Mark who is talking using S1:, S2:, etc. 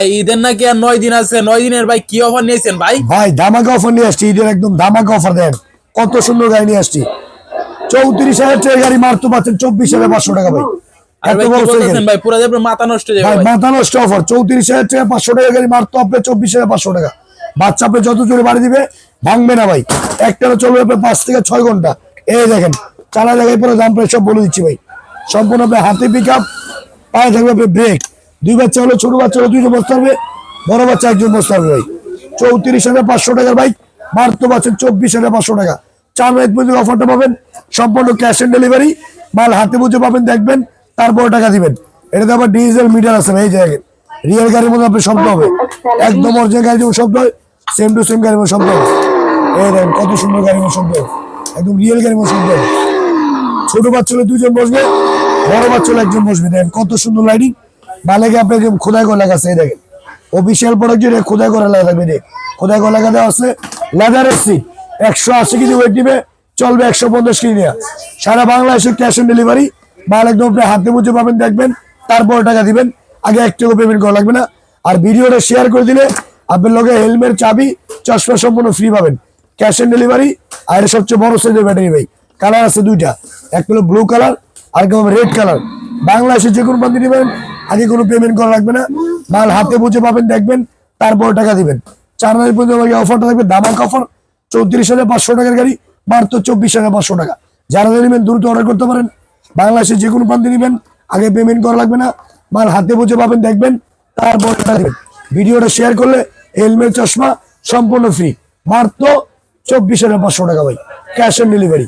S1: ঈদের নাকি আর 9 দিন আছে, 9 দিনের ভাই কি অফার নিয়েছেন ভাই?
S2: ভাই ধামাকা অফার নিয়ে আসছি, ঈদের একদম ধামাকা অফার। দেন কত সুন্দর গাড়ি নিয়ে আসছি। 34,000 টাকার গাড়ি মারতে পাচ্ছেন 24,500 টাকা ভাই।
S1: আর ভাই কি বলতেছেন ভাই, পুরো যাবে মাথা নষ্ট হয়ে যাবে
S2: ভাই,
S1: ভাই।
S2: মাথা নষ্ট অফার। 34,000 টাকা 500 টাকা গাড়ি মারতে হবে 24,500 টাকা। বাচ্চা আপনি যত জোরে বাড়ি দিবে ভাঙবে না ভাই, একটানা চলবে আপনার 5 থেকে 6 ঘন্টা। এই দেখেন চালা জায়গায় পরে দাম প্রায় সব বলে দিচ্ছি ভাই। সম্পূর্ণ আপনার হাতে পিক আপ, পায়ে থাকবে আপনার ব্রেক। 2 বাচ্চা হলে ছোট বাচ্চা হলে 2জন বসতে হবে, বড় বাচ্চা 1জন বসতে হবে ভাই। 34,500 টাকার বাইক মারতে পারছেন 24,500 টাকা। 4 রাত পর্যন্ত অফারটা পাবেন, সম্পূর্ণ ক্যাশ অন ডেলিভারি। মাল হাতে বুঝে পাবেন, দেখবেন তারপর টাকা দিবেন। এটাতে আবার ডিজিটাল মিটার আছে ভাই। এই জায়গায় রিয়েল গাড়ির মধ্যে আপনার শব্দ হবে, একদম অরিজিনাল গাড়ির যেমন শব্দ হয় সেম টু সেম গাড়ির মধ্যে শব্দ হবে। এই দেখেন কত সুন্দর গাড়ির মধ্যে শব্দ হবে, একদম রিয়েল গাড়ির মধ্যে শব্দ হবে। ছোট বাচ্চা হলে 2জন বসবে, বড় বাচ্চা হলে 1জন বসবে। দেখেন কত সুন্দর লাইটিং। মালিকে আপনার খোদাই করে লেখা আছে, এই দেখেন অফিসিয়াল প্রোডাক্ট যেটা খোদাই করে লেখা থাকবে, যে খোদাই করে লেখা দেওয়া আছে। লেদারের সিট 180 কেজি ওয়েট নিবে, চলবে 150 কেজি নেওয়া। সারা বাংলাদেশে ক্যাশ অন ডেলিভারি। মাল একদম আপনি হাতে বুঝে পাবেন, দেখবেন তারপর টাকা দিবেন। আগে 1 টাকা পেমেন্ট করা লাগবে না। আর ভিডিওটা শেয়ার করে দিলে আপনার লগে হেলমেট, চাবি, চশমা সম্পূর্ণ ফ্রি পাবেন। Cash on delivery. আর সবচেয়ে বড় সাইজের ব্যাটারি ভাই, কালার আছে 2টা, একটা হলো ব্লু কালার আর একটা রেড কালার। বাংলাদেশে যে কোনো বান্ধব নেবেন, আগে কোনো পেমেন্ট করা লাগবে না। মাল হাতে বুঝে পাবেন, দেখবেন তারপর টাকা দিবেন। 4 মাস পর্যন্ত অফারটা থাকবে, ধামাকা অফার। 34,500 টাকার গাড়ি মাত্র 24,500 টাকা। যারা নেবেন দ্রুত অর্ডার করতে পারেন। বাংলাদেশে যে কোনো প্রান্তে নেবেন, আগে পেমেন্ট করা লাগবে না। মাল হাতে বুঝে পাবেন, দেখবেন তারপর টাকা দিবেন। ভিডিওটা শেয়ার করলে হেলমেট, চশমা সম্পূর্ণ ফ্রি, মাত্র 24,500 টাকা ভাই, ক্যাশ অন ডেলিভারি।